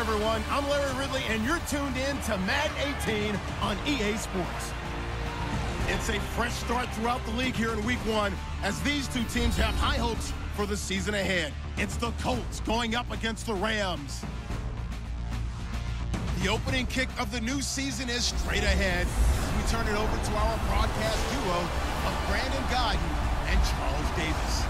everyone. I'm Larry Ridley, and you're tuned in to Madden 18 on EA Sports. It's a fresh start throughout the league here in Week 1 as these two teams have high hopes for the season ahead. It's the Colts going up against the Rams. The opening kick of the new season is straight ahead as we turn it over to our broadcast duo of Brandon Gaudin and Charles Davis.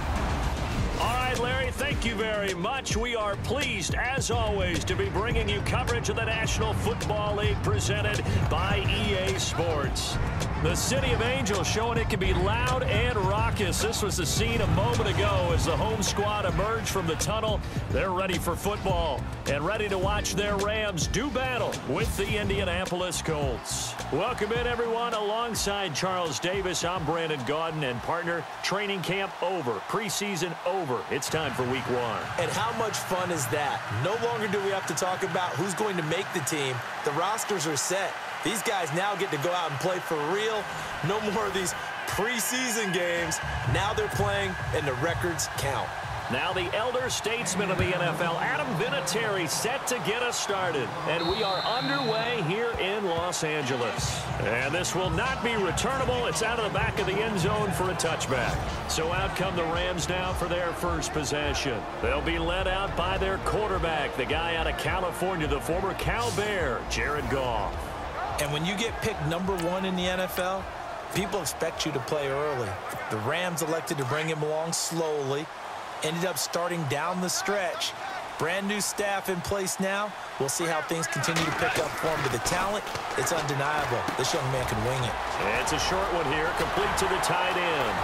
All right, Larry, thank you very much. We are pleased, as always, to be bringing you coverage of the National Football League presented by EA Sports. The City of Angels showing it can be loud and raucous. This was the scene a moment ago as the home squad emerged from the tunnel. They're ready for football and ready to watch their Rams do battle with the Indianapolis Colts. Welcome in, everyone. Alongside Charles Davis, I'm Brandon Gaudin, and partner, training camp over, preseason over. It's time for Week 1. And how much fun is that? No longer do we have to talk about who's going to make the team. The rosters are set. These guys now get to go out and play for real. No more of these preseason games. Now they're playing, and the records count. Now the elder statesman of the NFL, Adam Vinatieri, set to get us started. And we are underway here in Los Angeles. And this will not be returnable. It's out of the back of the end zone for a touchback. So out come the Rams now for their first possession. They'll be led out by their quarterback, the guy out of California, the former Cal Bear, Jared Goff. And when you get picked #1 in the NFL, people expect you to play early. The Rams elected to bring him along slowly. Ended up starting down the stretch. Brand new staff in place now. We'll see how things continue to pick up for him. But the talent, it's undeniable. This young man can wing it. It's a short one here, complete to the tight end.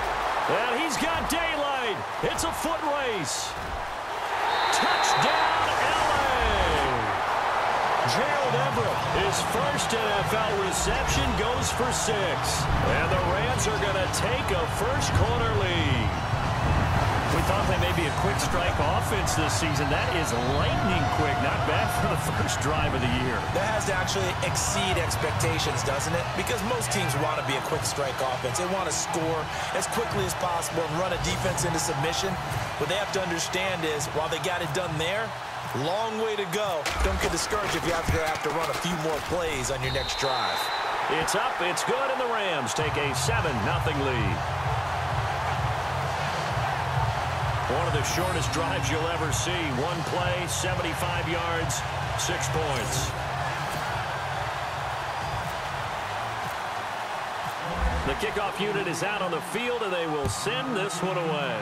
And he's got daylight. It's a foot race. Touchdown, LA! Gerald Everett, his first NFL reception, goes for 6. And the Rams are going to take a first-quarter lead. We thought they may be a quick strike offense this season. That is lightning quick. Not bad for the first drive of the year. That has to actually exceed expectations, doesn't it? Because most teams want to be a quick strike offense. They want to score as quickly as possible and run a defense into submission. What they have to understand is, while they got it done there, long way to go. Don't get discouraged if you have to run a few more plays on your next drive. It's up, it's good, and the Rams take a 7-0 lead. One of the shortest drives you'll ever see. One play, 75 yards, 6 points. The kickoff unit is out on the field, and they will send this one away.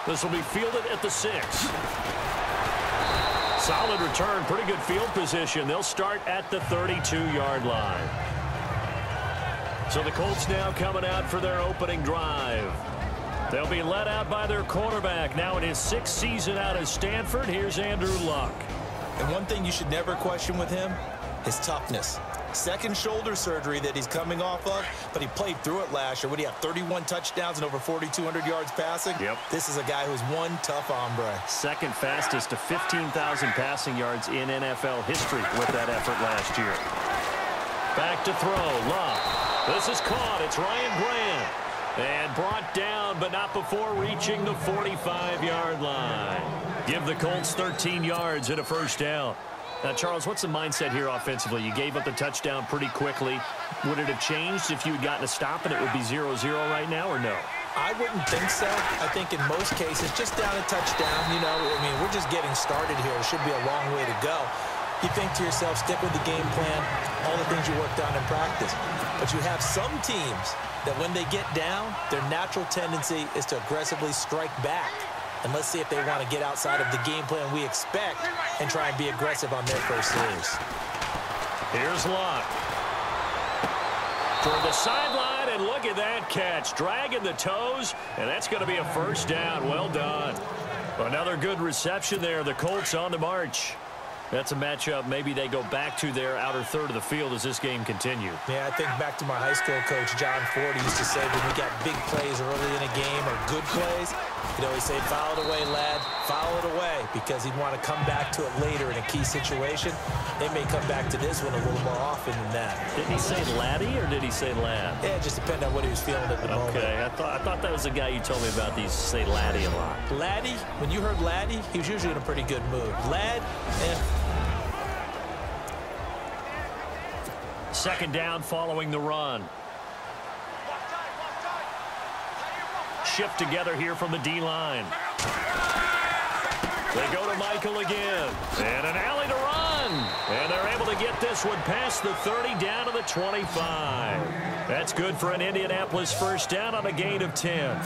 This will be fielded at the 6. Solid return, pretty good field position. They'll start at the 32-yard line. So the Colts now coming out for their opening drive. They'll be led out by their quarterback. Now in his 6th season out of Stanford, here's Andrew Luck. And one thing you should never question with him, his toughness. Second shoulder surgery that he's coming off of, but he played through it last year. What do you have, 31 touchdowns and over 4,200 yards passing? Yep. This is a guy who's one tough hombre. Second fastest to 15,000 passing yards in NFL history with that effort last year. Back to throw, Luck. This is caught. It's Ryan Grant. And brought down, but not before reaching the 45-yard line. Give the Colts 13 yards and a first down. Now, Charles, what's the mindset here offensively? You gave up the touchdown pretty quickly. Would it have changed if you had gotten a stop and it would be 0-0 right now, or no? I wouldn't think so. I think in most cases, just down a touchdown, you know, I mean, we're just getting started here. It should be a long way to go. You think to yourself, stick with the game plan, all the things you worked on in practice. But you have some teams that when they get down, their natural tendency is to aggressively strike back. And let's see if they want to get outside of the game plan we expect and try and be aggressive on their first series. Here's Luck. Toward the sideline, and look at that catch. Dragging the toes, and that's going to be a first down. Well done. Another good reception there. The Colts on the march. That's a matchup maybe they go back to their outer third of the field as this game continues. Yeah, I think back to my high school coach, John Ford. He used to say when we got big plays early in a game or good plays, he'd always say, foul it away, lad, foul it away, because he'd want to come back to it later in a key situation. They may come back to this one a little more often than that. Did he say laddie or did he say lad? Yeah, it just depended on what he was feeling at the moment. Okay, I thought that was the guy you told me about. These say laddie a lot. Laddie, when you heard laddie, he was usually in a pretty good mood. Lad, Second down following the run. Shift together here from the D-line. They go to Michael again. And an alley to run. And they're able to get this one past the 30 down to the 25. That's good for an Indianapolis first down on a gain of 10.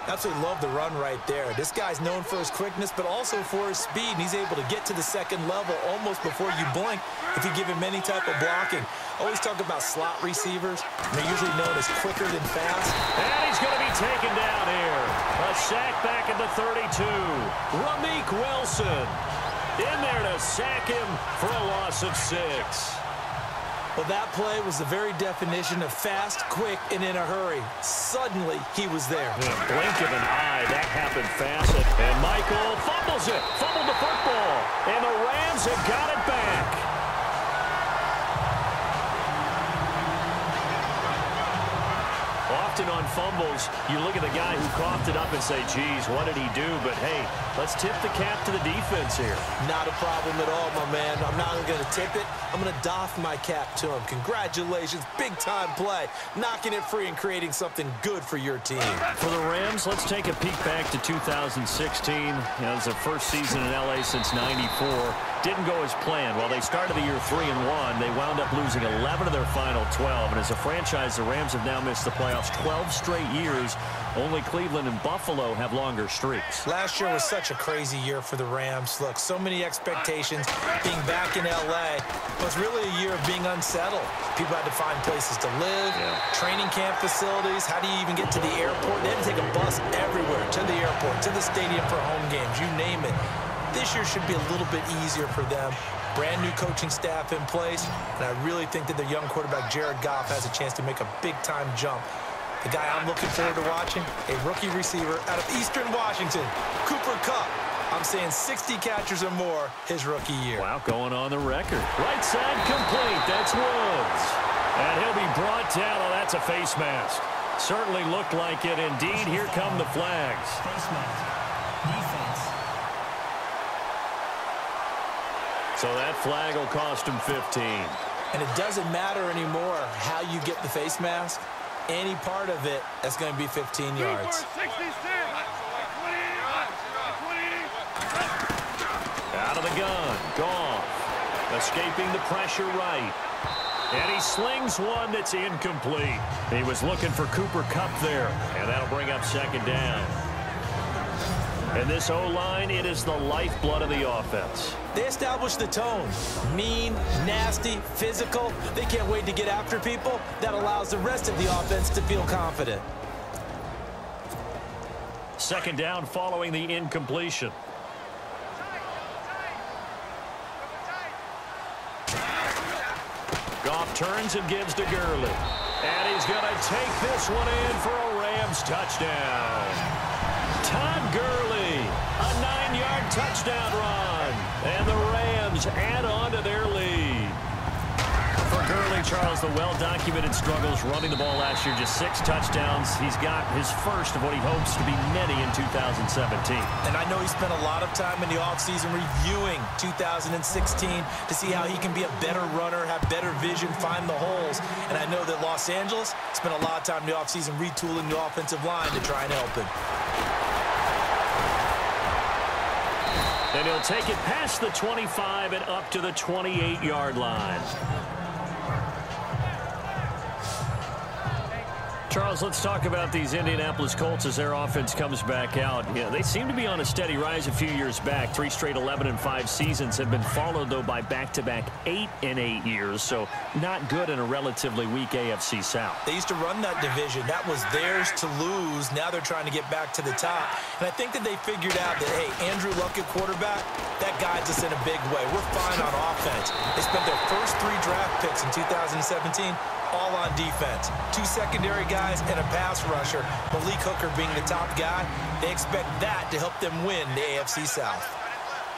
Absolutely love the run right there. This guy's known for his quickness, but also for his speed, and he's able to get to the second level almost before you blink if you give him any type of blocking. Always talk about slot receivers. They're usually known as quicker than fast. And he's going to be taken down here. A sack back at the 32. Ramik Wilson in there to sack him for a loss of 6. Well, that play was the very definition of fast, quick, and in a hurry. Suddenly, he was there. In a blink of an eye, that happened fast. And Michael fumbles it. Fumbled the football. And the Rams have got it back. Often on fumbles, you look at the guy who coughed it up and say, geez, what did he do? But, hey, let's tip the cap to the defense here. Not a problem at all, my man. I'm not going to tip it. I'm going to doff my cap to him. Congratulations. Big-time play. Knocking it free and creating something good for your team. For the Rams, let's take a peek back to 2016. It's their first season in L.A. since '94. Didn't go as planned. While they started the year 3-1, they wound up losing 11 of their final 12. And as a franchise, the Rams have now missed the playoffs 12 straight years. Only Cleveland and Buffalo have longer streaks. Last year was such a crazy year for the Rams. Look, so many expectations. Being back in L.A. was really a year of being unsettled. People had to find places to live, training camp facilities. How do you even get to the airport? They had to take a bus everywhere, to the airport, to the stadium for home games, you name it. This year should be a little bit easier for them. Brand new coaching staff in place, and I really think that their young quarterback, Jared Goff, has a chance to make a big-time jump. The guy I'm looking forward to watching, a rookie receiver out of Eastern Washington, Cooper Kupp. I'm saying 60 catches or more his rookie year. Wow, going on the record. Right side complete. That's Woods. And he'll be brought down. Oh, that's a face mask. Certainly looked like it. Indeed, here come the flags. Face mask. Defense. So that flag will cost him 15. And it doesn't matter anymore how you get the face mask. Any part of it, that's going to be 15 yards. Out of the gun. Goff. Escaping the pressure right. And he slings one that's incomplete. He was looking for Cooper Kupp there. And that'll bring up second down. And this O-line, it is the lifeblood of the offense. They established the tone. Mean, nasty, physical. They can't wait to get after people. That allows the rest of the offense to feel confident. Second down following the incompletion. Goff turns and gives to Gurley. And he's going to take this one in for a Rams touchdown. Todd Gurley, a 9-yard touchdown run. And the Rams add on to their lead. For Gurley, Charles, the well-documented struggles running the ball last year, just 6 touchdowns. He's got his first of what he hopes to be many in 2017. And I know he spent a lot of time in the offseason reviewing 2016 to see how he can be a better runner, have better vision, find the holes. And I know that Los Angeles spent a lot of time in the offseason retooling the offensive line to try and help him. And he'll take it past the 25 and up to the 28-yard line. Charles, let's talk about these Indianapolis Colts as their offense comes back out. Yeah, they seem to be on a steady rise a few years back. 3 straight 11-5 seasons have been followed, though, by back-to-back 8-8 years. So not good in a relatively weak AFC South. They used to run that division. That was theirs to lose. Now they're trying to get back to the top. And I think that they figured out that, hey, Andrew Luck at quarterback, that guides us in a big way. We're fine on offense. They spent their first 3 draft picks in 2017 all on defense. 2 secondary guys and a pass rusher. Malik Hooker being the top guy. They expect that to help them win the AFC South.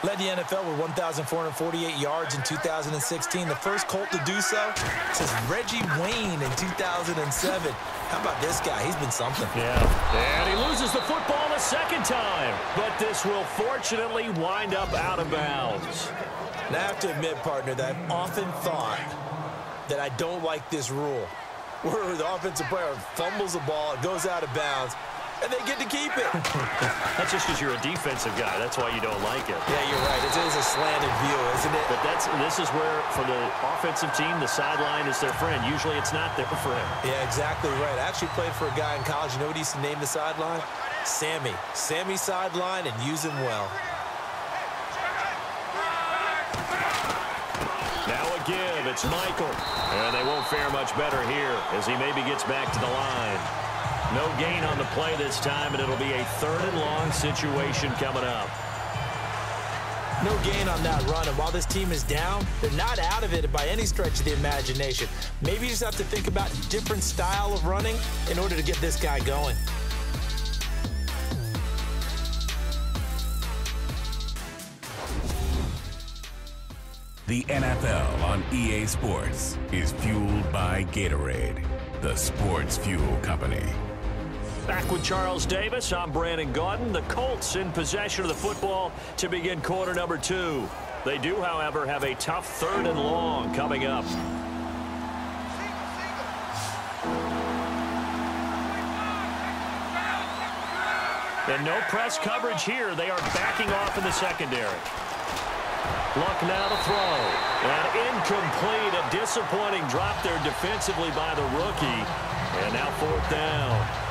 Led the NFL with 1,448 yards in 2016. The first Colt to do so says Reggie Wayne in 2007. How about this guy? He's been something. Yeah, and he loses the football a second time. But this will fortunately wind up out of bounds. Now, I have to admit, partner, that I've often thought that I don't like this rule, where the offensive player fumbles the ball, it goes out of bounds, and they get to keep it. That's just because you're a defensive guy. That's why you don't like it. Yeah, you're right. It is a slanted view, isn't it? But this is where, for the offensive team, the sideline is their friend. Usually it's not their friend. Yeah, exactly right. I actually played for a guy in college. You know what he used to name the sideline? Sammy. Sammy sideline, and use him well. Now a give. It's Michael. And they won't fare much better here as he maybe gets back to the line. No gain on the play this time, and it'll be a 3rd and long situation coming up. No gain on that run, and while this team is down, they're not out of it by any stretch of the imagination. Maybe you just have to think about a different style of running in order to get this guy going. The NFL on EA Sports is fueled by Gatorade, the sports fuel company. Back with Charles Davis, I'm Brandon Gaudin. The Colts in possession of the football to begin quarter number 2. They do, however, have a tough 3rd and long coming up. And no press coverage here. They are backing off in the secondary. Luck now to throw. And incomplete. A disappointing drop there defensively by the rookie. And now 4th down.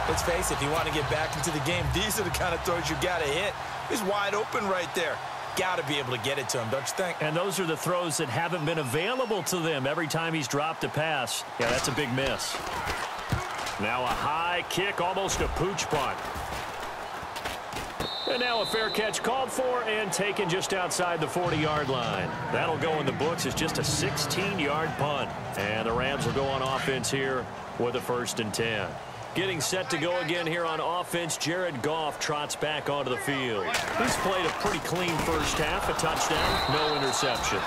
Let's face it, if you want to get back into the game, these are the kind of throws you got to hit. He's wide open right there. Got to be able to get it to him, don't you think? And those are the throws that haven't been available to them every time he's dropped a pass. Yeah, that's a big miss. Now a high kick, almost a pooch punt. And now a fair catch called for and taken just outside the 40-yard line. That'll go in the books as just a 16-yard punt. And the Rams will go on offense here with a 1st and 10. Getting set to go again here on offense, Jared Goff trots back onto the field. He's played a pretty clean first half, a touchdown, no interceptions.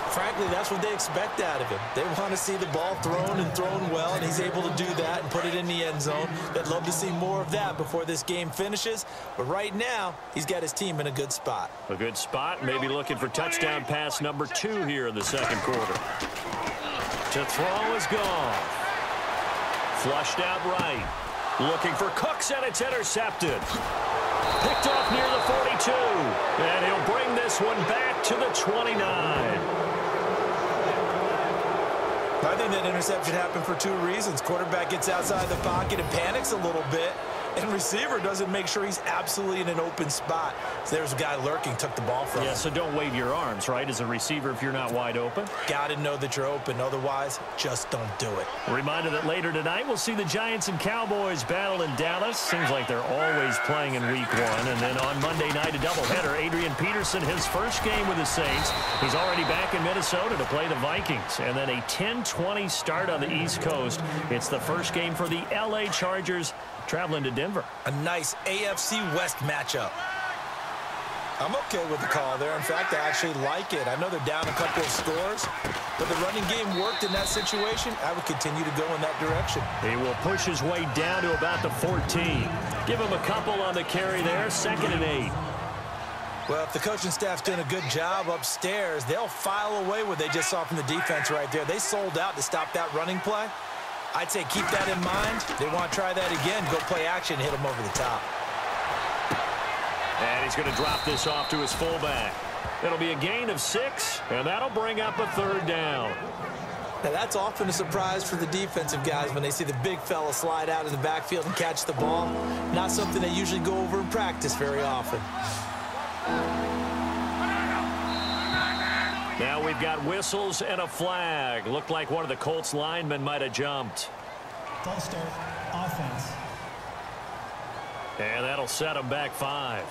Frankly, that's what they expect out of him. They want to see the ball thrown and thrown well, and he's able to do that and put it in the end zone. They'd love to see more of that before this game finishes. But right now, he's got his team in a good spot. A good spot, maybe looking for touchdown pass number 2 here in the 2nd quarter. To throw is Goff. Flushed out right. Looking for Cooks, and it's intercepted. Picked off near the 42. And he'll bring this one back to the 29. I think that interception happened for 2 reasons. Quarterback gets outside the pocket and panics a little bit, and receiver doesn't make sure he's absolutely in an open spot. So there's a guy lurking, took the ball from him. Yeah, so don't wave your arms, right, as a receiver if you're not wide open. Got to know that you're open. Otherwise, just don't do it. A reminder that later tonight we'll see the Giants and Cowboys battle in Dallas. Seems like they're always playing in week 1. And then on Monday night, a doubleheader. Adrian Peterson, his first game with the Saints. He's already back in Minnesota to play the Vikings. And then a 10-20 start on the East Coast. It's the first game for the LA Chargers traveling to Denver. A nice AFC West matchup. I'm okay with the call there. In fact, I actually like it. I know they're down a couple of scores, but the running game worked in that situation. I would continue to go in that direction. He will push his way down to about the 14. Give him a couple on the carry there, 2nd and 8. Well, if the coaching staff's doing a good job upstairs, they'll file away what they just saw from the defense right there. They sold out to stop that running play. I'd say keep that in mind. They want to try that again, go play action, hit them over the top. And he's going to drop this off to his fullback. It'll be a gain of 6, and that'll bring up a 3rd down. Now, that's often a surprise for the defensive guys when they see the big fella slide out of the backfield and catch the ball. Not something they usually go over in practice very often. Now we've got whistles and a flag. Looked like one of the Colts linemen might have jumped. False start, offense. And that'll set them back 5.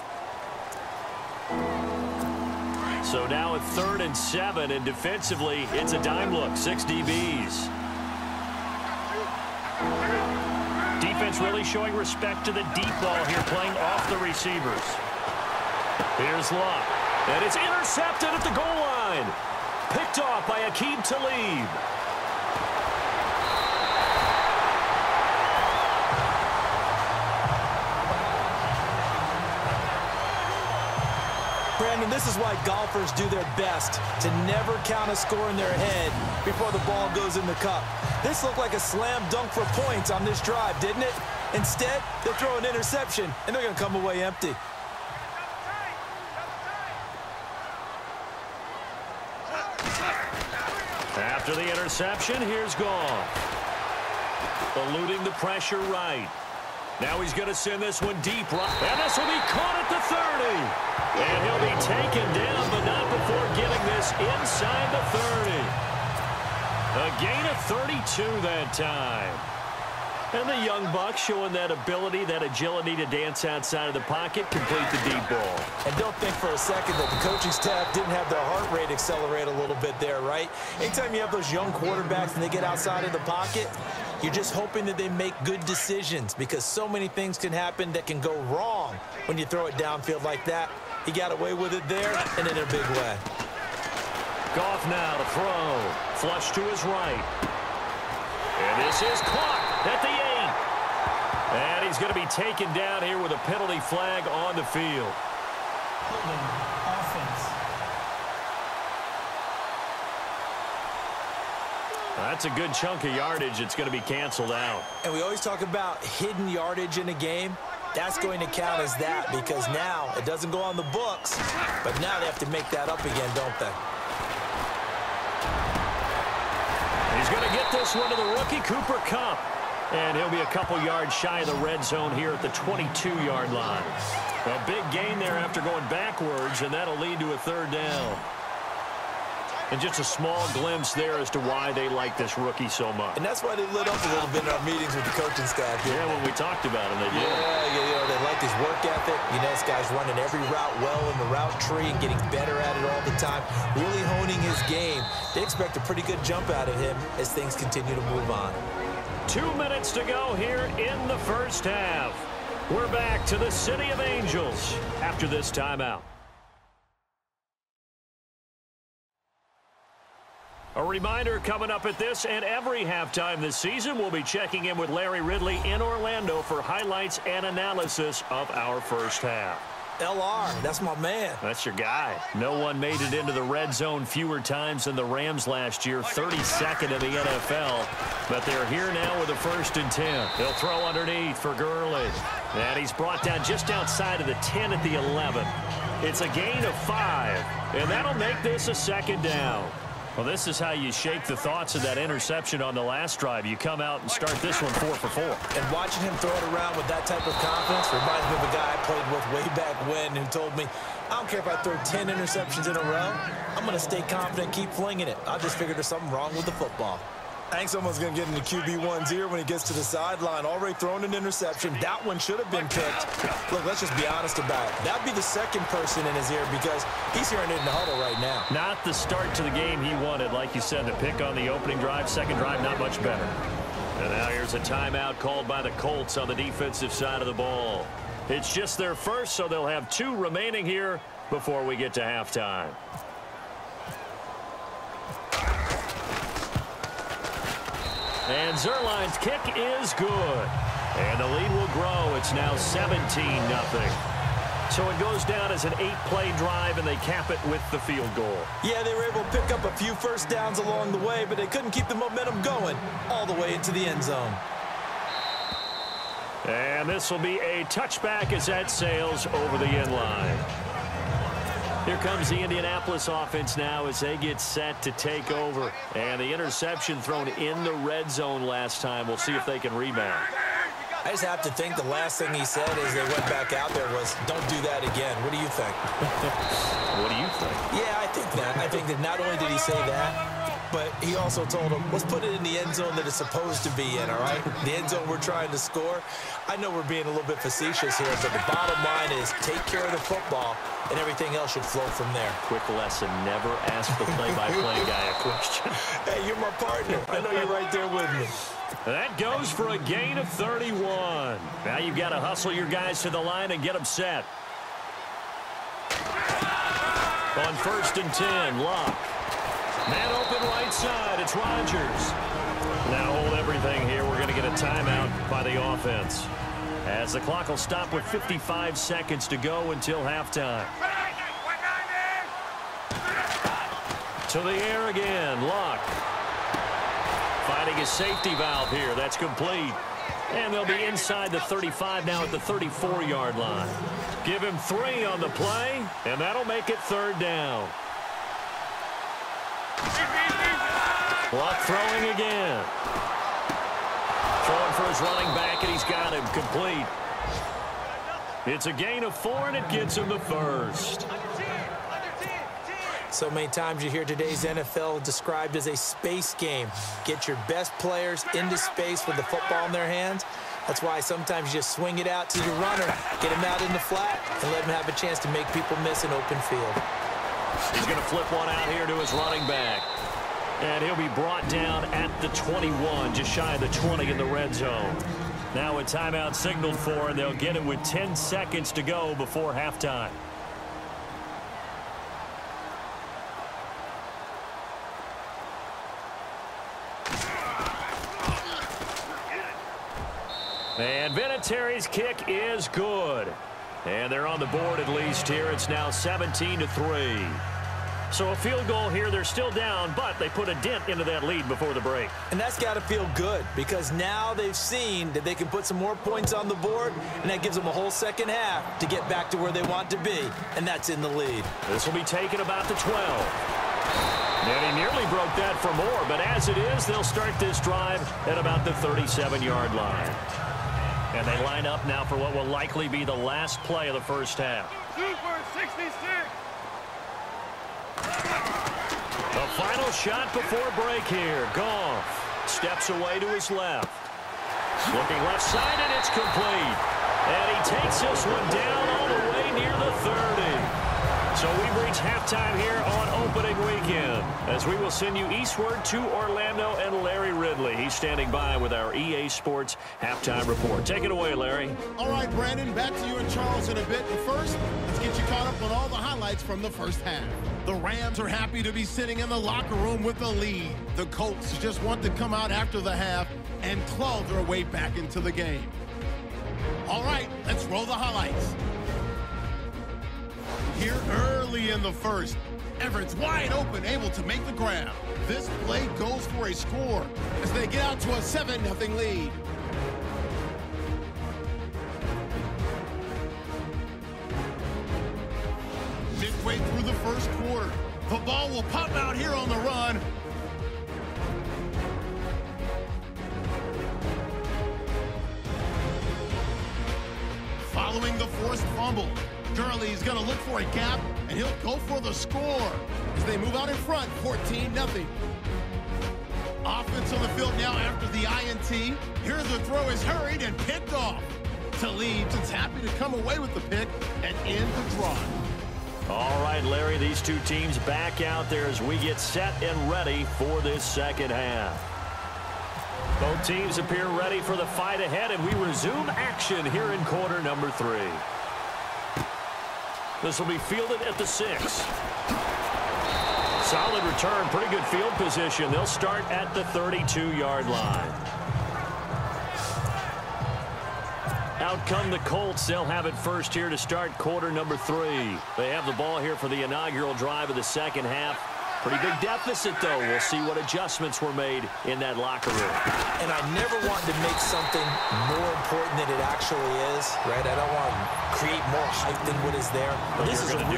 So now at 3rd and 7, and defensively, it's a dime look, 6 DBs. Defense really showing respect to the deep ball here, playing off the receivers. Here's Luck, and it's intercepted at the goal line. Picked off by Aqib Talib. Brandon, this is why golfers do their best to never count a score in their head before the ball goes in the cup. This looked like a slam dunk for points on this drive, didn't it? Instead, they throw an interception, and they're going to come away empty. After the interception, here's Goff. Eluding the pressure right. Now he's going to send this one deep right. And this will be caught at the 30. And he'll be taken down, but not before getting this inside the 30. A gain of 32 that time. And the young buck showing that ability, that agility to dance outside of the pocket, complete the deep ball. And don't think for a second that the coaching staff didn't have their heart rate accelerate a little bit there, right? Anytime you have those young quarterbacks and they get outside of the pocket, you're just hoping that they make good decisions because so many things can happen that can go wrong when you throw it downfield like that. He got away with it there and in a big way. Goff now to throw. Flush to his right. And this is caught at the 8. And he's going to be taken down here with a penalty flag on the field. Holding, offense. That's a good chunk of yardage. It's going to be canceled out. And we always talk about hidden yardage in a game. That's going to count as that because now it doesn't go on the books, but now they have to make that up again, don't they? He's going to get this one to the rookie, Cooper Kupp. And he'll be a couple yards shy of the red zone here at the 22-yard line. A big gain there after going backwards, and that'll lead to a 3rd down. And just a small glimpse there as to why they like this rookie so much. And that's why they lit up a little bit in our meetings with the coaching staff. Yeah, when we talked about him, they did. Yeah, they like his work ethic. You know, this guy's running every route well in the route tree and getting better at it all the time, really honing his game. They expect a pretty good jump out of him as things continue to move on. 2 minutes to go here in the first half. We're back to the City of Angels after this timeout. A reminder coming up at this and every halftime this season, we'll be checking in with Larry Ridley in Orlando for highlights and analysis of our first half. LR, that's my man. That's your guy. No one made it into the red zone fewer times than the Rams last year, 32nd in the NFL. But they're here now with a 1st and 10. They'll throw underneath for Gurley. And he's brought down just outside of the 10 at the 11. It's a gain of 5, and that'll make this a 2nd down. Well, this is how you shake the thoughts of that interception on the last drive. You come out and start this one 4 for 4. And watching him throw it around with that type of confidence reminds me of a guy I played with way back when who told me, I don't care if I throw 10 interceptions in a row. I'm going to stay confident, keep flinging it. I just figured there's something wrong with the football. I think someone's going to get into QB1's ear when he gets to the sideline. Already thrown an interception. That one should have been picked. Look, let's just be honest about it. That'd be the second person in his ear because he's hearing it in the huddle right now. Not the start to the game he wanted. Like you said, the pick on the opening drive, 2nd drive, not much better. And now here's a timeout called by the Colts on the defensive side of the ball. It's just their first, so they'll have 2 remaining here before we get to halftime. And Zerline's kick is good. And the lead will grow. It's now 17-0. So it goes down as an 8-play drive, and they cap it with the field goal. Yeah, they were able to pick up a few first downs along the way, but they couldn't keep the momentum going all the way into the end zone. And this will be a touchback as that sails over the end line. Here comes the Indianapolis offense now as they get set to take over. And the interception thrown in the red zone last time. We'll see if they can rebound. I just have to think the last thing he said as they went back out there was, don't do that again. What do you think? What do you think? Yeah, I think that. I think that not only did he say that, but he also told him, let's put it in the end zone that it's supposed to be in, all right? The end zone we're trying to score. I know we're being a little bit facetious here, but the bottom line is take care of the football, and everything else should flow from there. Quick lesson, never ask the play-by-play guy a question. Hey, you're my partner. I know you're right there with me. That goes for a gain of 31. Now you've got to hustle your guys to the line and get them set. On 1st and 10, Luck. Man open right side, it's Rodgers. Now hold everything here. We're going to get a timeout by the offense, as the clock will stop with 55 seconds to go until halftime. To the air again, Luck. Finding his safety valve here. That's complete. And they'll be inside the 35 now at the 34-yard line. Give him 3 on the play, and that'll make it 3rd down. Luck throwing again. Throwing for his running back, and he's got him complete. It's a gain of 4, and it gets him the first. So many times you hear today's NFL described as a space game. Get your best players into space with the football in their hands. That's why sometimes you just swing it out to your runner, get him out in the flat, and let him have a chance to make people miss an open field. He's going to flip one out here to his running back. And he'll be brought down at the 21, just shy of the 20 in the red zone. Now a timeout signaled for, and they'll get it with 10 seconds to go before halftime. And Vinatieri's kick is good. And they're on the board at least here. It's now 17-3. So a field goal here. They're still down, but they put a dent into that lead before the break. And that's got to feel good, because now they've seen that they can put some more points on the board, and that gives them a whole second half to get back to where they want to be, and that's in the lead. This will be taken about the 12. And he nearly broke that for more, but as it is, they'll start this drive at about the 37-yard line. And they line up now for what will likely be the last play of the first half. Super 66. The final shot before break here. Goff steps away to his left. Looking left side, and it's complete. And he takes this one down all the way near the 30. So we've reached halftime here on opening weekend, as we will send you eastward to Orlando and Larry Ridley. He's standing by with our EA Sports halftime report. Take it away, Larry. All right, Brandon, back to you and Charles in a bit. But first, let's get you caught up on all the highlights from the first half. The Rams are happy to be sitting in the locker room with the lead. The Colts just want to come out after the half and claw their way back into the game. All right, let's roll the highlights. Here early in the first, Everett's wide open, able to make the grab. This play goes for a score as they get out to a 7-0 lead. Midway through the first quarter, the ball will pop out here on the run. Following the forced fumble, Gurley's going to look for a gap, and he'll go for the score as they move out in front, 14-0. Offense on the field now after the INT. Here the throw is hurried and picked off. Talib's is happy to come away with the pick and end the drive. All right, Larry, these two teams back out there as we get set and ready for this second half. Both teams appear ready for the fight ahead, and we resume action here in quarter number 3. This will be fielded at the 6. Solid return, pretty good field position. They'll start at the 32-yard line. Out come the Colts. They'll have it first here to start quarter number 3. They have the ball here for the inaugural drive of the second half. Pretty big deficit, though. We'll see what adjustments were made in that locker room. And I never want to make something more important than it actually is, right? I don't want to create more hype than what is there. But this is I'm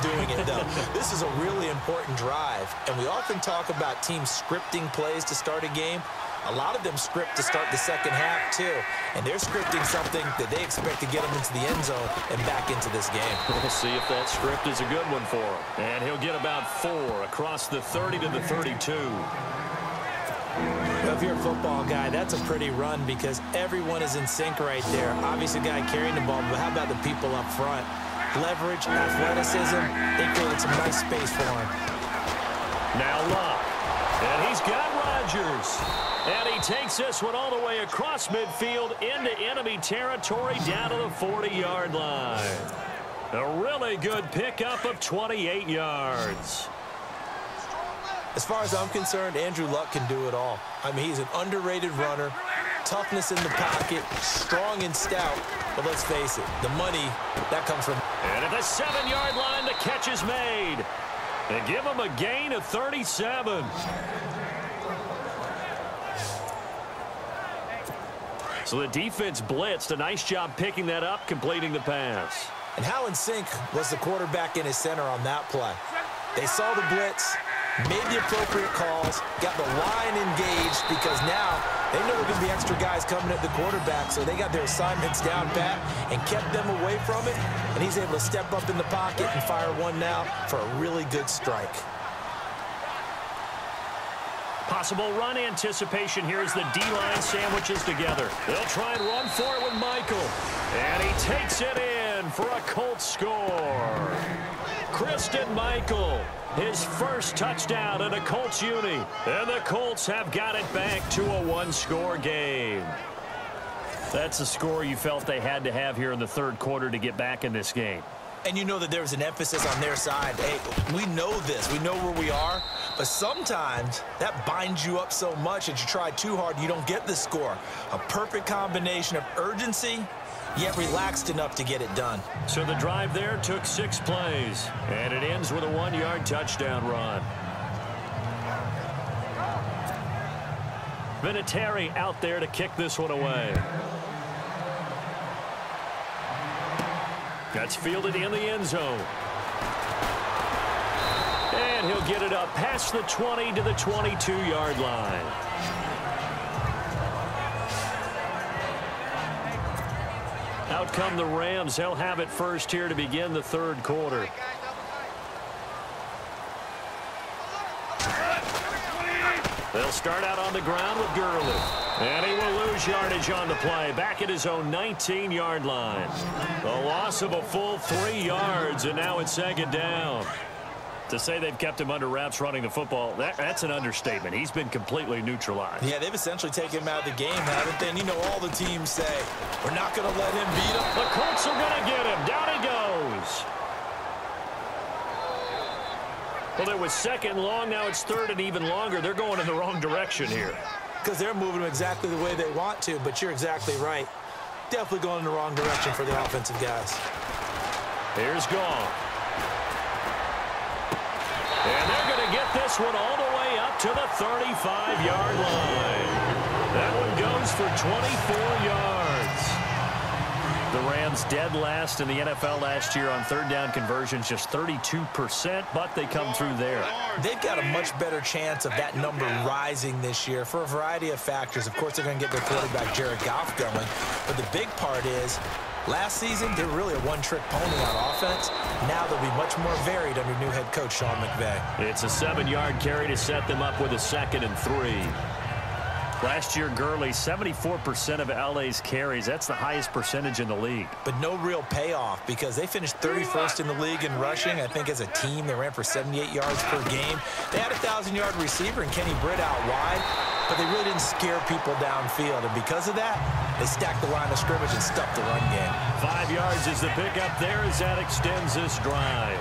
doing it, though. This is a really important drive. And we often talk about teams scripting plays to start a game. A lot of them script to start the second half, too. And they're scripting something that they expect to get them into the end zone and back into this game. We'll see if that script is a good one for him. And he'll get about 4 across the 30 to the 32. Well, if you're a football guy, that's a pretty run because everyone is in sync right there. Obviously, a guy carrying the ball, but how about the people up front? Leverage, athleticism, they created some nice space for him. Now Luck. And he's got Rodgers. And he takes this one all the way across midfield into enemy territory down to the 40-yard line. A really good pickup of 28 yards. As far as I'm concerned, Andrew Luck can do it all. I mean, he's an underrated runner, toughness in the pocket, strong and stout. But let's face it, the money, that comes from... And at the 7-yard line, the catch is made. They give him a gain of 37. So the defense blitzed. A nice job picking that up, completing the pass. And how in sync was the quarterback in his center on that play? They saw the blitz, made the appropriate calls, got the line engaged because now they know there are going to be extra guys coming at the quarterback, so they got their assignments down pat and kept them away from it, and he's able to step up in the pocket and fire one now for a really good strike. Possible run anticipation here as the D-line sandwiches together. They'll try and run for it with Michael. And he takes it in for a Colts score. Christian Michael, his first touchdown in a Colts uni. And the Colts have got it back to a one-score game. That's a score you felt they had to have here in the third quarter to get back in this game. And you know that there was an emphasis on their side. Hey, we know this. We know where we are. But sometimes that binds you up so much that you try too hard, you don't get the score. A perfect combination of urgency, yet relaxed enough to get it done. So the drive there took 6 plays. And it ends with a 1-yard touchdown run. Vinatieri out there to kick this one away. That's fielded in the end zone. And he'll get it up past the 20 to the 22-yard line. Out come the Rams. They'll have it first here to begin the third quarter. They'll start out on the ground with Gurley. And he will lose yardage on the play. Back at his own 19-yard line. The loss of a full 3 yards, and now it's second down. To say they've kept him under wraps running the football, that's an understatement. He's been completely neutralized. Yeah, they've essentially taken him out of the game, haven't they? And you know all the teams say, we're not going to let him beat him. The Colts are going to get him. Down he goes. Well, it was second long. Now it's third and even longer. They're going in the wrong direction here. Because they're moving them exactly the way they want to, but you're exactly right. Definitely going in the wrong direction for the offensive guys. Here's Goff. And they're going to get this one all the way up to the 35-yard line. That one goes for 24 yards. The Rams dead last in the NFL last year on third down conversions, just 32%, but they come through there. They've got a much better chance of that number rising this year for a variety of factors. Of course, they're going to get their quarterback, Jared Goff, going. But the big part is, last season, they were really a one-trick pony on offense. Now they'll be much more varied under new head coach Sean McVay. It's a 7-yard carry to set them up with a 2nd and 3. Last year, Gurley, 74% of LA's carries. That's the highest percentage in the league. But no real payoff because they finished 31st in the league in rushing. I think as a team, they ran for 78 yards per game. They had a 1,000-yard receiver in Kenny Britt out wide, but they really didn't scare people downfield. And because of that, they stacked the line of scrimmage and stuffed the run game. 5 yards is the pickup there as that extends this drive.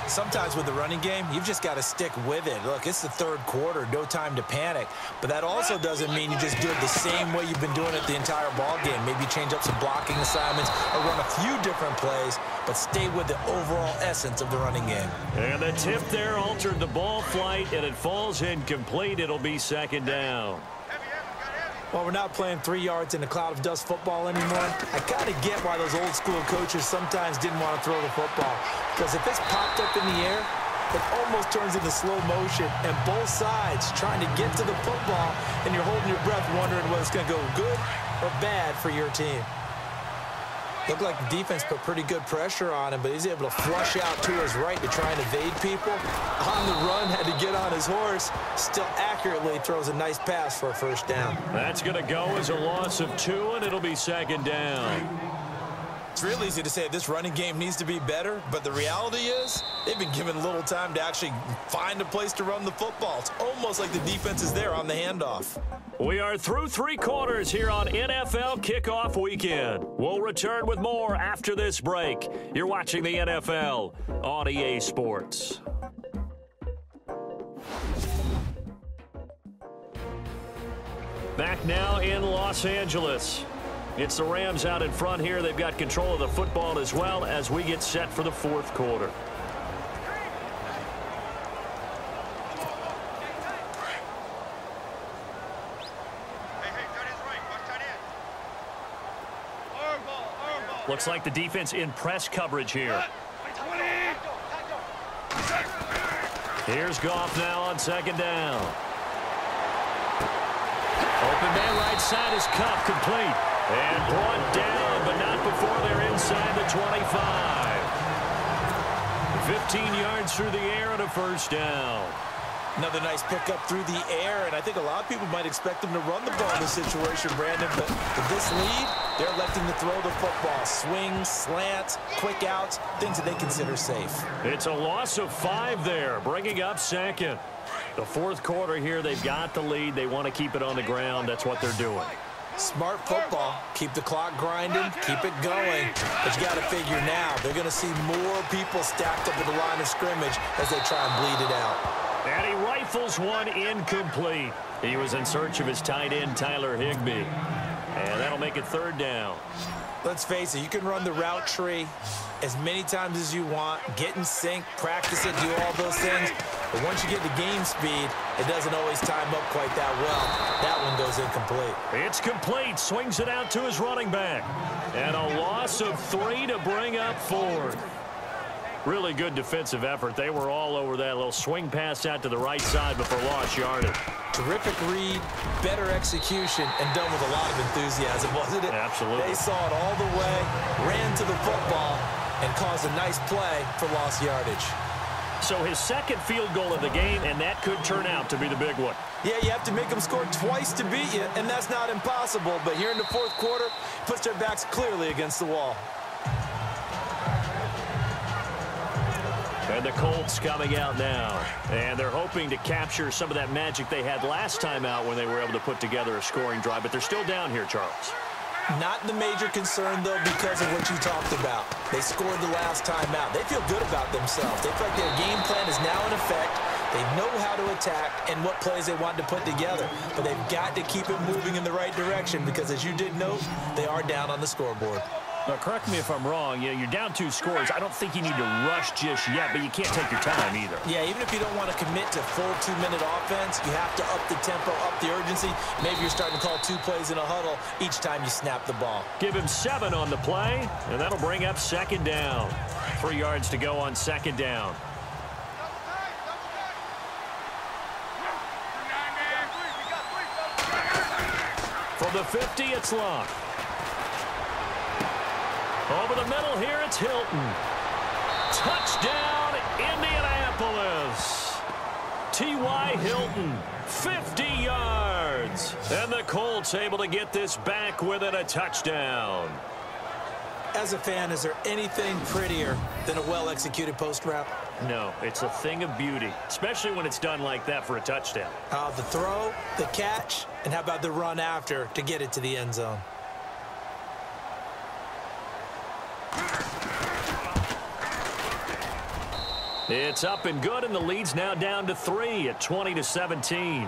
Sometimes with the running game, you've just got to stick with it. Look, it's the third quarter, no time to panic. But that also doesn't mean you just do it the same way you've been doing it the entire ball game. Maybe change up some blocking assignments or run a few different plays, but stay with the overall essence of the running game. And the tip there altered the ball flight, and it falls incomplete. It'll be second down. Well, we're not playing 3 yards in a cloud of dust football anymore. I kind of get why those old school coaches sometimes didn't want to throw the football. Because if it's popped up in the air, it almost turns into slow motion. And both sides trying to get to the football, and you're holding your breath wondering whether it's going to go good or bad for your team. Looked like the defense put pretty good pressure on him, but he's able to flush out to his right to try and evade people. On the run, had to get on his horse. Still accurately throws a nice pass for a first down. That's going to go as a loss of 2, and it'll be second down. It's real easy to say this running game needs to be better, but the reality is they've been given little time to actually find a place to run the football. It's almost like the defense is there on the handoff. We are through 3 quarters here on NFL Kickoff Weekend. We'll return with more after this break. You're watching the NFL on EA Sports. Back now in Los Angeles. It's the Rams out in front here. They've got control of the football as well as we get set for the fourth quarter. Looks like the defense in press coverage here. Here's Goff now on second down. Open man right side is Cup, complete. And brought down, but not before they're inside the 25. 15 yards through the air and a first down. Another nice pickup through the air, and I think a lot of people might expect them to run the ball in this situation, Brandon, but with this lead, they're electing to throw the football. Swings, slants, quick outs, things that they consider safe. It's a loss of 5 there, bringing up second. The fourth quarter here, they've got the lead. They want to keep it on the ground. That's what they're doing. Smart football. Keep the clock grinding, keep it going. But you got to figure now, they're going to see more people stacked up at the line of scrimmage as they try and bleed it out. And he rifles one incomplete. He was in search of his tight end, Tyler Higbee. And that'll make it third down. Let's face it, you can run the route tree as many times as you want, get in sync, practice it, do all those things. But once you get to game speed, it doesn't always time up quite that well. That one goes incomplete. It's complete. Swings it out to his running back. And a loss of 3 to bring up fourth. Really good defensive effort. They were all over that little swing pass out to the right side before lost yardage. Terrific read, better execution, and done with a lot of enthusiasm, wasn't it? Absolutely. They saw it all the way, ran to the football, and caused a nice play for lost yardage. So his second field goal of the game, and that could turn out to be the big one. Yeah, you have to make them score twice to beat you, and that's not impossible. But here in the fourth quarter, puts their backs clearly against the wall. And the Colts coming out now. And they're hoping to capture some of that magic they had last time out when they were able to put together a scoring drive. But they're still down here, Charles. Not the major concern, though, because of what you talked about. They scored the last time out. They feel good about themselves. They feel like their game plan is now in effect. They know how to attack and what plays they want to put together. But they've got to keep it moving in the right direction because, as you did note, they are down on the scoreboard. Now, correct me if I'm wrong. You're down 2 scores. I don't think you need to rush just yet, but you can't take your time either. Yeah, even if you don't want to commit to full 2-minute offense, you have to up the tempo, up the urgency. Maybe you're starting to call 2 plays in a huddle each time you snap the ball. Give him 7 on the play, and that'll bring up second down. 3 yards to go on second down. For the 50, it's Locke. Over the middle here, it's Hilton. Touchdown, Indianapolis. T.Y. Hilton, 50 yards. And the Colts able to get this back within a touchdown. As a fan, is there anything prettier than a well-executed post route? No, it's a thing of beauty, especially when it's done like that for a touchdown. The throw, the catch, and how about the run after to get it to the end zone? It's up and good, and the lead's now down to 3 at 20-17.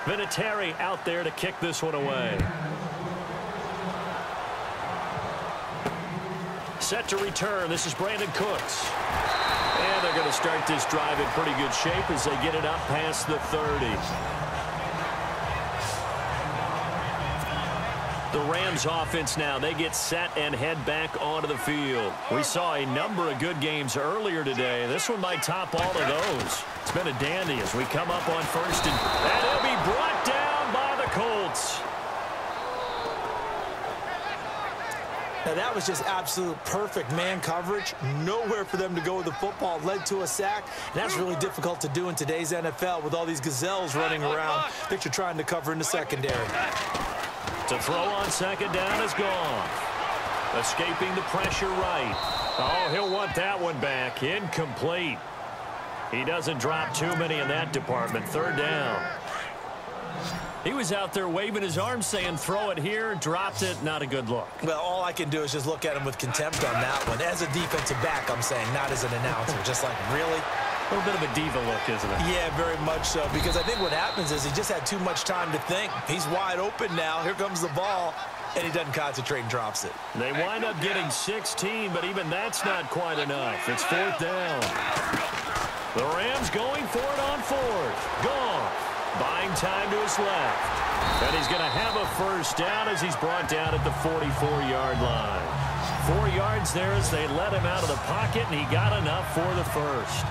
Vinatieri out there to kick this one away. Set to return. This is Brandon Cooks. And they're going to start this drive in pretty good shape as they get it up past the 30. The Rams offense now, they get set and head back onto the field. We saw a number of good games earlier today. This one might top all of those. It's been a dandy as we come up on first, and it'll be brought down by the Colts. Now that was just absolute perfect man coverage. Nowhere for them to go with the football. Led to a sack. And that's really difficult to do in today's NFL with all these gazelles running around that you're trying to cover in the secondary. To throw on second down is gone. Escaping the pressure right. Oh, he'll want that one back. Incomplete. He doesn't drop too many in that department. Third down. He was out there waving his arms saying throw it here, dropped it, not a good look. Well, all I can do is just look at him with contempt on that one. As a defensive back, I'm saying, not as an announcer. Just like, really? A little bit of a diva look, isn't it? Yeah, very much so, because I think what happens is he just had too much time to think. He's wide open now. Here comes the ball, and he doesn't concentrate and drops it. They wind up getting 16, but even that's not quite enough. It's fourth down. The Rams going for it on fourth. Gone. Buying time to his left. And he's going to have a first down as he's brought down at the 44-yard line. 4 yards there as they let him out of the pocket, and he got enough for the first.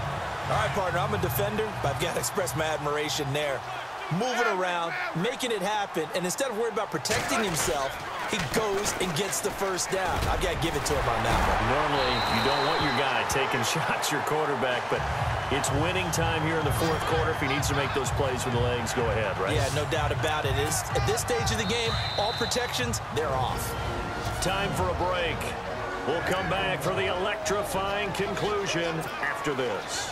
All right, partner, I'm a defender, but I've got to express my admiration there. Moving around, making it happen, and instead of worrying about protecting himself, he goes and gets the first down. I've got to give it to him on that one. Normally, you don't want your guy taking shots, your quarterback, but it's winning time here in the fourth quarter. If he needs to make those plays with the legs, go ahead, right? Yeah, no doubt about it. At this stage of the game, all protections, they're off. Time for a break. We'll come back for the electrifying conclusion after this.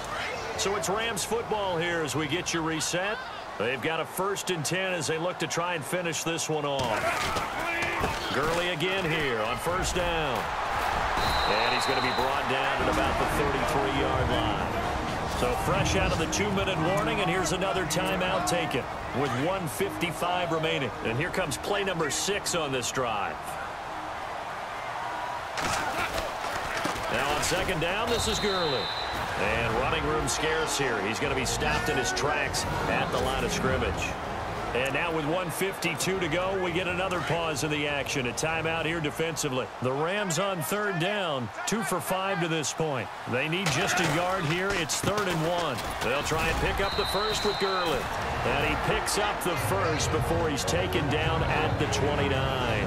So it's Rams football here as we get you reset. They've got a 1st and 10 as they look to try and finish this one off. Gurley again here on first down. And he's going to be brought down at about the 33-yard line. So fresh out of the 2-minute warning, and here's another timeout taken with 1:55 remaining. And here comes play number 6 on this drive. Now on second down, this is Gurley. And running room scarce here. He's going to be stopped in his tracks at the line of scrimmage. And now with 1:52 to go, we get another pause in the action. A timeout here defensively. The Rams on third down, 2 for 5 to this point. They need just a yard here. It's 3rd and 1. They'll try and pick up the first with Gurley. And he picks up the first before he's taken down at the 29.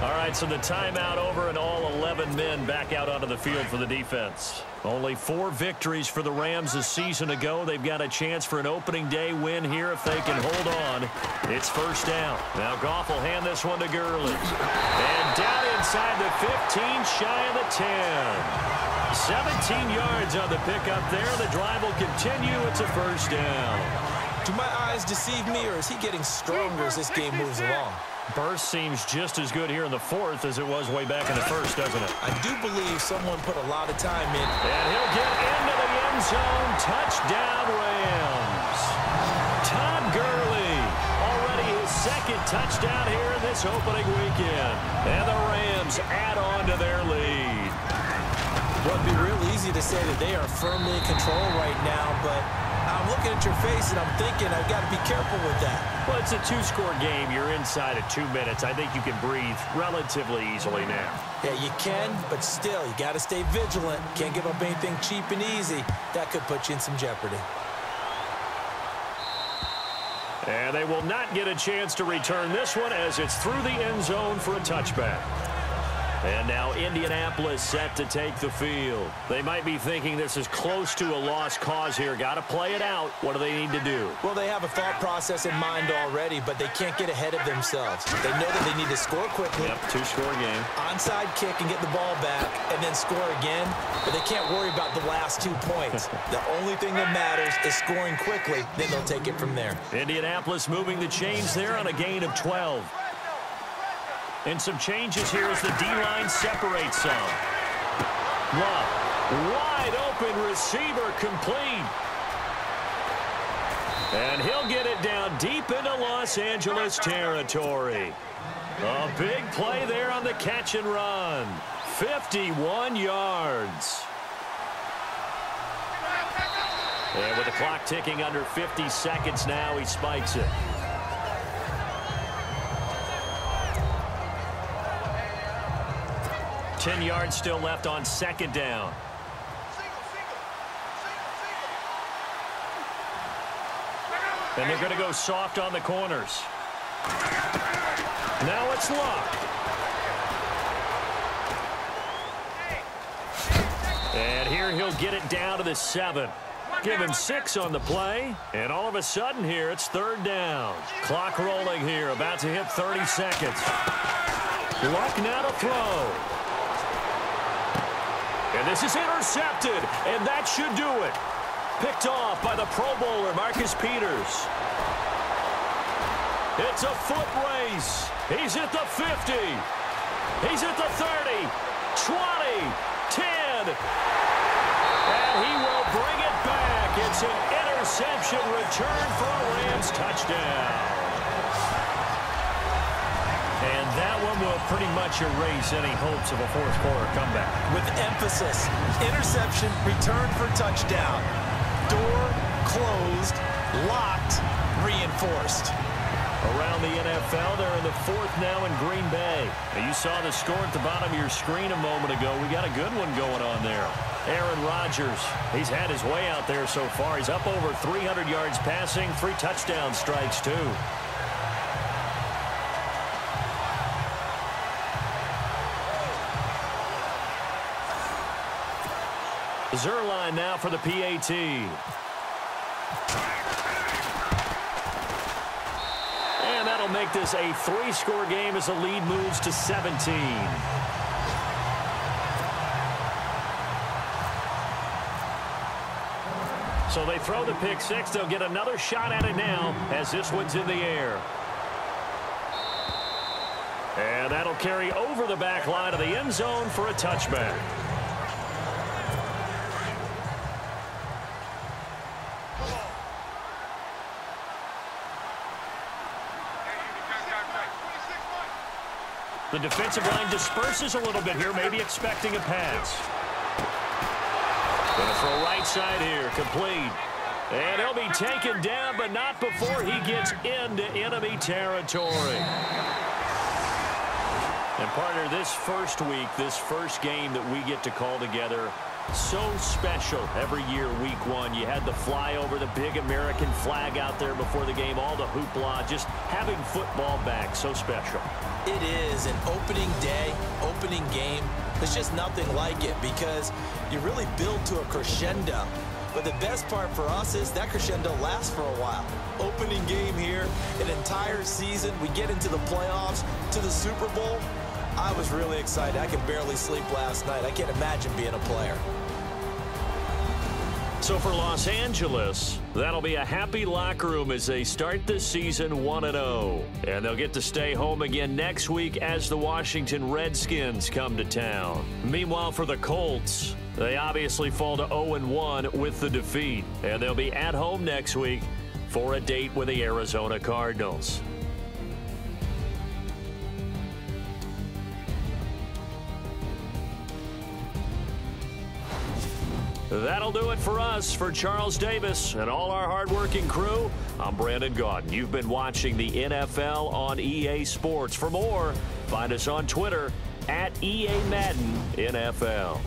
All right, so the timeout over and all 11 men back out onto the field for the defense. Only 4 victories for the Rams a season ago. They've got a chance for an opening day win here if they can hold on. It's first down. Now Goff will hand this one to Gurley. And down inside the 15, shy of the 10. 17 yards on the pickup there. The drive will continue. It's a first down. Do my eyes deceive me, or is he getting stronger as this game moves along? Burst seems just as good here in the fourth as it was way back in the first, doesn't it? I do believe someone put a lot of time in. And he'll get into the end zone. Touchdown, Rams. Todd Gurley, already his 2nd touchdown here in this opening weekend. And the Rams add on to their lead. Well, it'd be real easy to say that they are firmly in control right now, but I'm looking at your face and I'm thinking I've got to be careful with that. Well, it's a 2-score game. You're inside of 2 minutes. I think you can breathe relatively easily now. Yeah, you can, but still, you got to stay vigilant. Can't give up anything cheap and easy. That could put you in some jeopardy. And they will not get a chance to return this one as it's through the end zone for a touchback. And now Indianapolis set to take the field. They might be thinking this is close to a lost cause here. Got to play it out. What do they need to do? Well, they have a thought process in mind already, but they can't get ahead of themselves. They know that they need to score quickly. Yep, 2-score game. Onside kick and get the ball back and then score again. But they can't worry about the last 2 points. The only thing that matters is scoring quickly. Then they'll take it from there. Indianapolis moving the chains there on a gain of 12. And some changes here as the D-line separates some. Love, wide open receiver, complete. And he'll get it down deep into Los Angeles territory. A big play there on the catch and run. 51 yards. And with the clock ticking under 50 seconds now, he spikes it. Ten yards still left on second down. And they're going to go soft on the corners. Now it's Luck. And here he'll get it down to the 7. Give him 6 on the play. And all of a sudden here, it's third down. Clock rolling here, about to hit 30 seconds. Luck now to throw. And this is intercepted, and that should do it. Picked off by the Pro Bowler, Marcus Peters. It's a foot race. He's at the 50. He's at the 30, 20, 10. And he will bring it back. It's an interception return for a Rams touchdown. And that one will pretty much erase any hopes of a fourth quarter comeback. With emphasis, interception, return for touchdown. Door closed, locked, reinforced. Around the NFL, they're in the 4th now in Green Bay. Now, you saw the score at the bottom of your screen a moment ago. We got a good one going on there. Aaron Rodgers, he's had his way out there so far. He's up over 300 yards passing, 3 touchdown strikes too. Zerline now for the PAT. And that'll make this a 3-score game as the lead moves to 17. So they throw the pick 6. They'll get another shot at it now as this one's in the air. And that'll carry over the back line of the end zone for a touchback. The defensive line disperses a little bit here, maybe expecting a pass. Going to throw right side here, complete. And he'll be taken down, but not before he gets into enemy territory. And partner, this first week, this first game that we get to call together, so special every year, week 1. You had the flyover, the big American flag out there before the game, all the hoopla, just having football back, so special. It is an opening day, opening game. There's just nothing like it because you really build to a crescendo. But the best part for us is that crescendo lasts for a while. Opening game here, an entire season. We get into the playoffs, to the Super Bowl. I was really excited. I could barely sleep last night. I can't imagine being a player. So for Los Angeles, that'll be a happy locker room as they start this season 1-0. And they'll get to stay home again next week as the Washington Redskins come to town. Meanwhile, for the Colts, they obviously fall to 0-1 with the defeat. And they'll be at home next week for a date with the Arizona Cardinals. That'll do it for us. For Charles Davis and all our hardworking crew, I'm Brandon Gaudin. You've been watching the NFL on EA Sports. For more, find us on Twitter @EA Madden NFL.